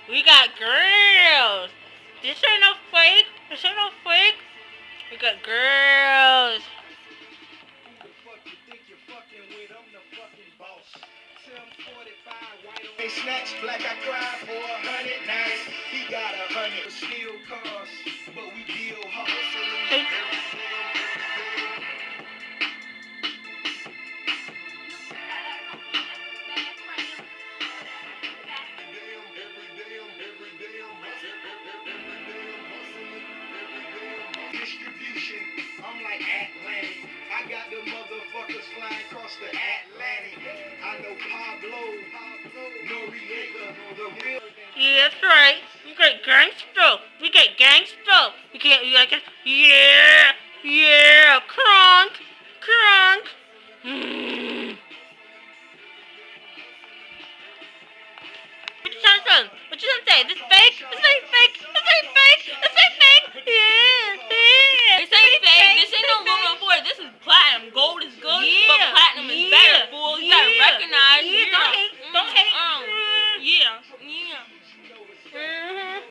We got grillz. This ain't no fake. This ain't no fake. We got grillz. They snatch black I cry for 100 nights. He got 100 steel cars, but we deal hard. Distribution, I'm like Atlantic. I got the motherfuckers flying across the Atlantic. I know Pablo, Noriega, the real. Yeah, that's right. We got gangsta. We got gangsta. You can't. You like it? Yeah, yeah. Crunk, crunk. What you trying to say? What you trying to say? This fake? This ain't fake.